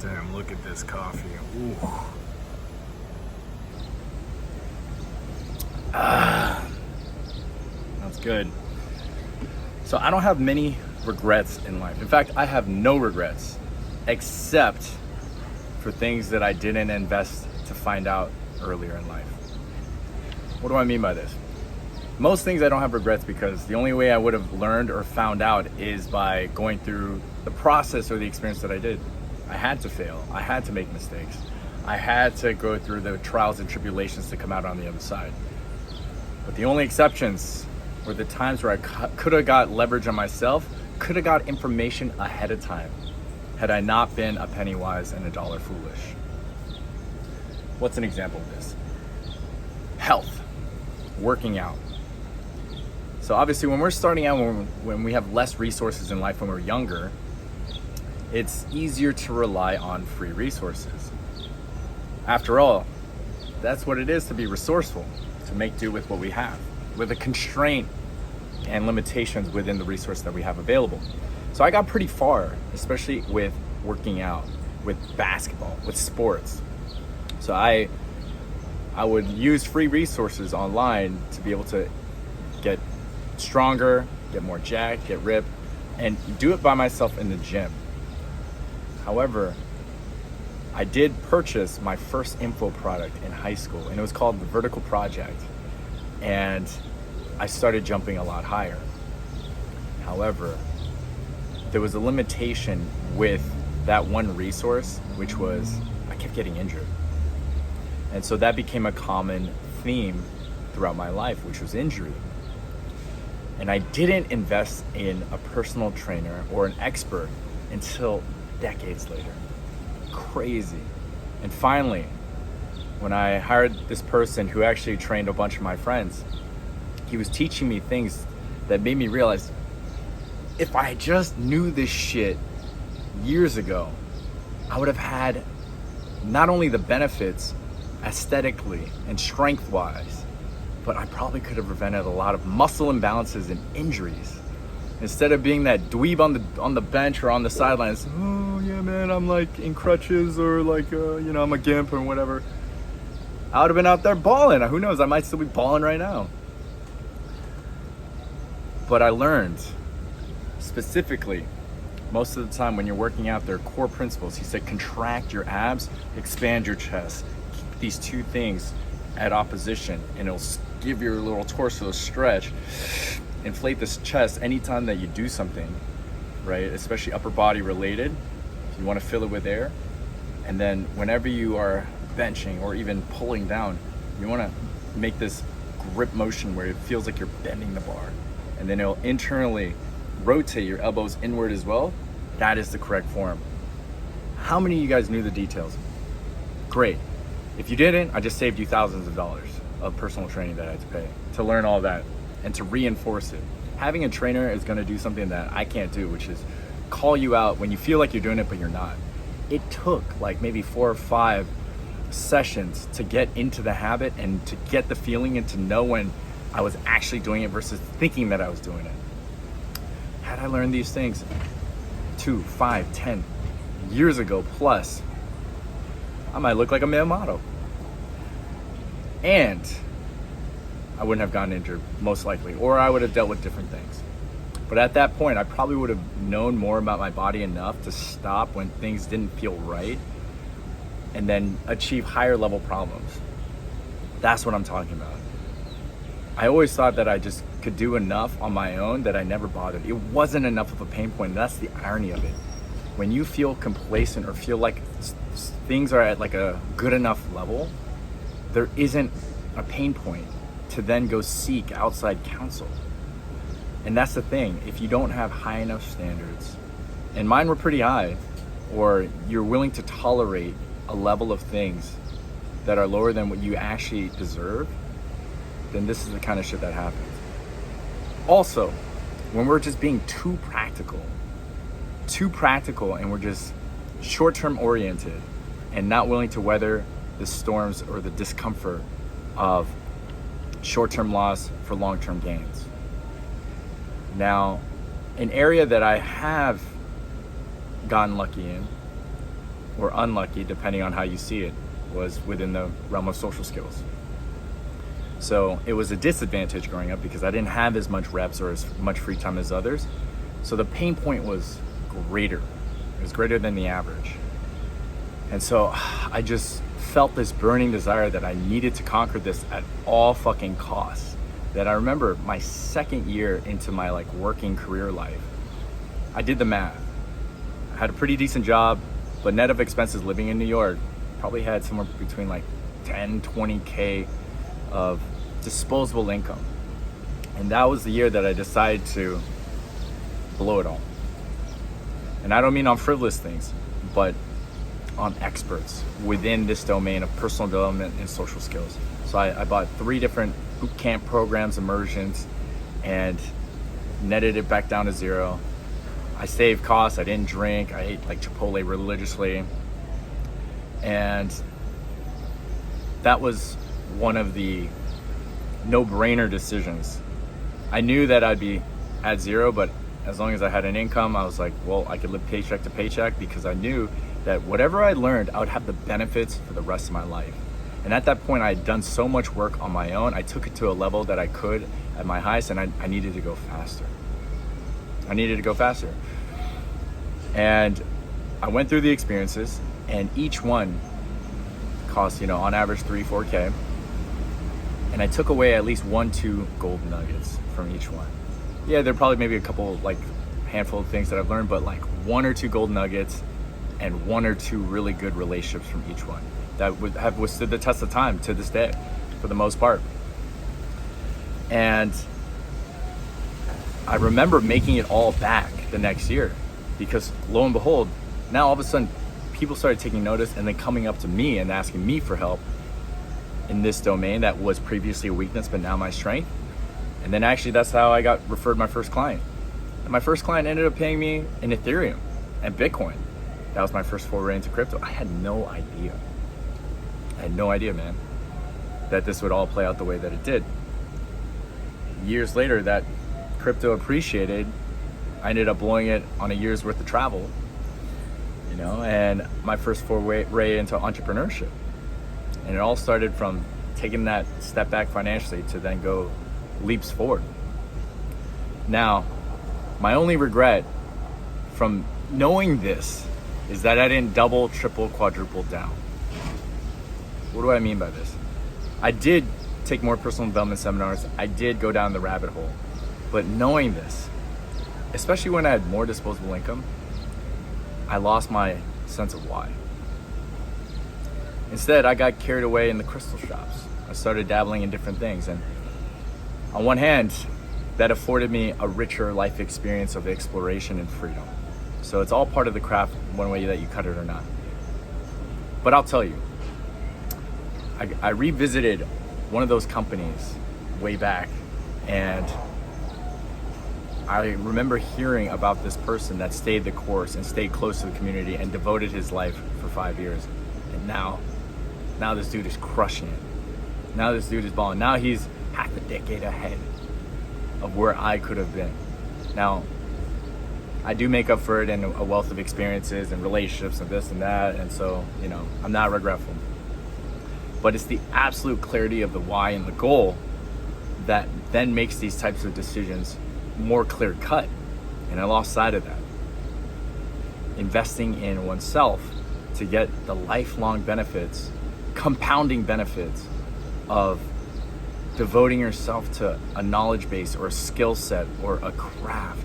Damn, look at this coffee. Ooh. That's good. So I don't have many regrets in life. In fact, I have no regrets except for things that I didn't invest to find out earlier in life. What do I mean by this? Most things I don't have regrets because the only way I would have learned or found out is by going through the process or the experience that I did. I had to fail. I had to make mistakes. I had to go through the trials and tribulations to come out on the other side. But the only exceptions were the times where I could have got leverage on myself, could have got information ahead of time, had I not been a penny wise and a dollar foolish. What's an example of this? Health, working out. So obviously when we're starting out, when we have less resources in life when we're younger, it's easier to rely on free resources. After all, that's what it is to be resourceful, to make do with what we have, with a constraint and limitations within the resource that we have available. So I got pretty far, especially with working out, with basketball, with sports. So I would use free resources online to be able to get stronger, get more jacked, get ripped, and do it by myself in the gym. However, I did purchase my first info product in high school, and it was called the Vertical Project. And I started jumping a lot higher. However, there was a limitation with that one resource, which was I kept getting injured. And so that became a common theme throughout my life, which was injury. And I didn't invest in a personal trainer or an expert until decades later. Crazy. And finally, when I hired this person who actually trained a bunch of my friends, he was teaching me things that made me realize if I just knew this shit years ago, I would have had not only the benefits aesthetically and strength-wise, but I probably could have prevented a lot of muscle imbalances and injuries. Instead of being that dweeb on the bench or on the sidelines, oh yeah man, I'm like in crutches or like I'm a gimp or whatever. I would have been out there balling. Who knows? I might still be balling right now. But I learned specifically, most of the time when you're working out, there are core principles. He said, contract your abs, expand your chest. Keep these two things at opposition, and it'll give your little torso a stretch. Inflate this chest anytime that you do something, right? Especially upper body related. You want to fill it with air. And then whenever you are benching or even pulling down, you want to make this grip motion where it feels like you're bending the bar. And then it'll internally rotate your elbows inward as well. That is the correct form. How many of you guys knew the details? Great. If you didn't, I just saved you thousands of dollars of personal training that I had to pay to learn all that and to reinforce it. Having a trainer is going to do something that I can't do, which is call you out when you feel like you're doing it, but you're not. It took like maybe 4 or 5 sessions to get into the habit and to get the feeling and to know when I was actually doing it versus thinking that I was doing it. Had I learned these things 2, 5, 10 years ago plus, I might look like a male model. And I wouldn't have gotten injured, most likely, or I would have dealt with different things. But at that point, I probably would have known more about my body enough to stop when things didn't feel right and then achieve higher level problems. That's what I'm talking about. I always thought that I just could do enough on my own that I never bothered. It wasn't enough of a pain point. That's the irony of it. When you feel complacent or feel like things are at like a good enough level, there isn't a pain point to then go seek outside counsel. And that's the thing. If you don't have high enough standards, and mine were pretty high, or you're willing to tolerate a level of things that are lower than what you actually deserve, then this is the kind of shit that happens. Also, when we're just being too practical and we're just short-term oriented and not willing to weather the storms or the discomfort of short-term loss for long-term gains. Now, an area that I have gotten lucky in or unlucky, depending on how you see it, was within the realm of social skills. So it was a disadvantage growing up because I didn't have as much reps or as much free time as others. So the pain point was greater. It was greater than the average. And so I just felt this burning desire that I needed to conquer this at all fucking costs. That I remember my second year into my like working career life, I did the math. I had a pretty decent job, but net of expenses living in New York, probably had somewhere between like 10, 20K of disposable income. And that was the year that I decided to blow it all. And I don't mean on frivolous things, but on experts within this domain of personal development and social skills. So I bought 3 different boot camp programs, immersions, and netted it back down to 0. I saved costs, I didn't drink, I ate like Chipotle religiously. And that was one of the no-brainer decisions. I knew that I'd be at 0, but as long as I had an income, I was like, well, I could live paycheck to paycheck, because I knew that whatever I learned, I would have the benefits for the rest of my life. And at that point, I had done so much work on my own. I took it to a level that I could at my highest, and I needed to go faster. I needed to go faster. And I went through the experiences, and each one cost, on average 3-4K. And I took away at least 1-2 gold nuggets from each one. Yeah, there are probably maybe a couple, like handful of things that I've learned, but like 1 or 2 gold nuggets and 1 or 2 really good relationships from each one that would have withstood the test of time to this day, for the most part. And I remember making it all back the next year, because lo and behold, now all of a sudden people started taking notice and then coming up to me and asking me for help in this domain that was previously a weakness, but now my strength. And then actually that's how I got referred my first client. And my first client ended up paying me in Ethereum and Bitcoin. That was my first foray into crypto. I had no idea. Man, that this would all play out the way that it did. Years later, that crypto appreciated. I ended up blowing it on a year's worth of travel, and my first foray into entrepreneurship. And it all started from taking that step back financially to then go leaps forward. Now, my only regret from knowing this is that I didn't double, triple, quadruple down. What do I mean by this? I did take more personal development seminars. I did go down the rabbit hole. But knowing this, especially when I had more disposable income, I lost my sense of why. Instead, I got carried away in the crystal shops. I started dabbling in different things. And on one hand, that afforded me a richer life experience of exploration and freedom. So it's all part of the craft, one way that you cut it or not. But I'll tell you, I revisited one of those companies way back, and I remember hearing about this person that stayed the course and stayed close to the community and devoted his life for 5 years. And now this dude is crushing it. Now this dude is balling. Now he's half a decade ahead of where I could have been. Now, I do make up for it in a wealth of experiences and relationships and this and that. And so, I'm not regretful. But it's the absolute clarity of the why and the goal that then makes these types of decisions more clear cut. And I lost sight of that. Investing in oneself to get the lifelong benefits, compounding benefits of devoting yourself to a knowledge base or a skill set or a craft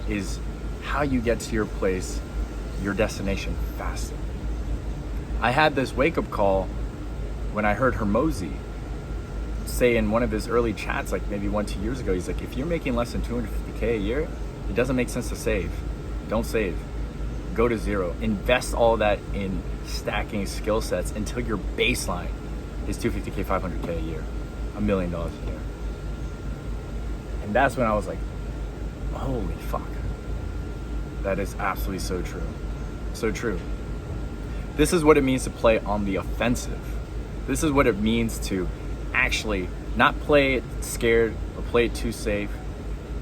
is how you get to your place, your destination faster. I had this wake-up call when I heard Hermosi say in one of his early chats, like maybe 1-2 years ago, he's like, if you're making less than 250K a year, it doesn't make sense to save. Don't save. Go to 0. Invest all that in stacking skill sets until your baseline is 250K, 500K a year, $1 million a year. And that's when I was like, holy fuck. That is absolutely so true. So true. This is what it means to play on the offensive. This is what it means to actually not play it scared or play it too safe,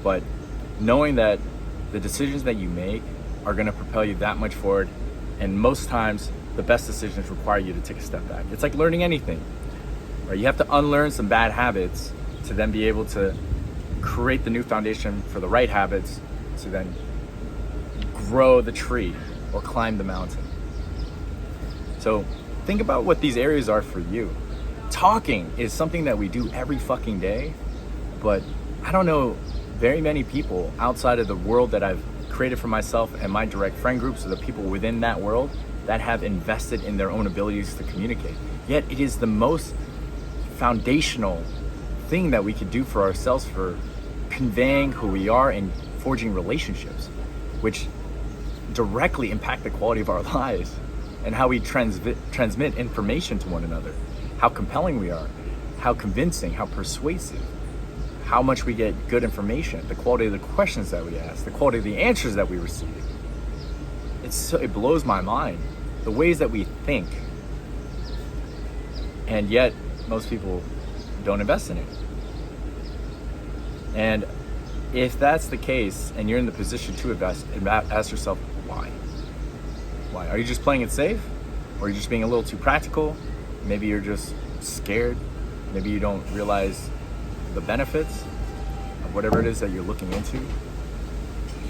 but knowing that the decisions that you make are going to propel you that much forward And most times, the best decisions require you to take a step back. It's like learning anything, right? You have to unlearn some bad habits to then be able to create the new foundation for the right habits to then grow the tree or climb the mountain. So think about what these areas are for you. Talking is something that we do every fucking day, but I don't know very many people outside of the world that I've created for myself and my direct friend groups, or the people within that world, that have invested in their own abilities to communicate. Yet it is the most foundational thing that we could do for ourselves for conveying who we are and forging relationships, which directly impact the quality of our lives and how we transmit information to one another, how compelling we are, how convincing, how persuasive, how much we get good information, the quality of the questions that we ask, the quality of the answers that we receive. It blows my mind, the ways that we think, and yet most people don't invest in it. And if that's the case and you're in the position to invest, ask yourself, why? Why? Are you just playing it safe? Or are you just being a little too practical? Maybe you're just scared. Maybe you don't realize the benefits of whatever it is that you're looking into.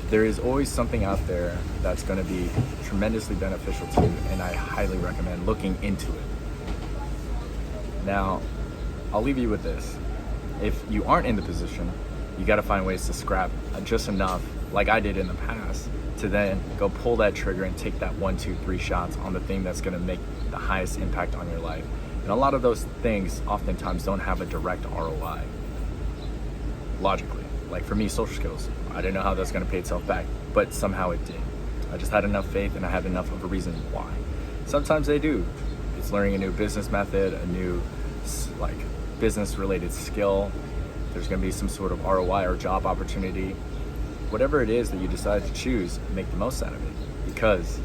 There is always something out there that's going to be tremendously beneficial to you, and I highly recommend looking into it. Now, I'll leave you with this. If you aren't in the position, you got to find ways to scrap just enough, like I did in the past, to then go pull that trigger and take that 1, 2, 3 shots on the thing that's going to make the highest impact on your life. And a lot of those things oftentimes don't have a direct ROI, logically. Like for me, social skills, I didn't know how that's going to pay itself back, but somehow it did. I just had enough faith and I had enough of a reason why. Sometimes they do. It's learning a new business method, a new business related skill. There's going to be some sort of ROI or job opportunity. Whatever it is that you decide to choose, make the most out of it. Because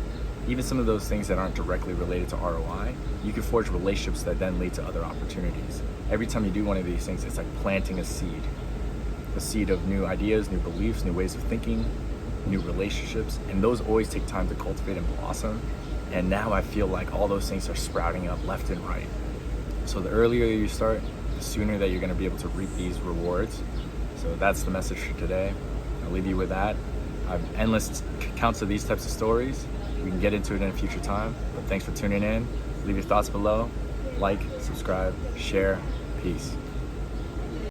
even some of those things that aren't directly related to ROI, you can forge relationships that then lead to other opportunities. Every time you do one of these things, it's like planting a seed of new ideas, new beliefs, new ways of thinking, new relationships, and those always take time to cultivate and blossom. And now I feel like all those things are sprouting up left and right. So the earlier you start, the sooner that you're going to be able to reap these rewards. So that's the message for today. I'll leave you with that. I have endless counts of these types of stories. We can get into it in a future time, but thanks for tuning in. Leave your thoughts below. Like, subscribe, share. Peace.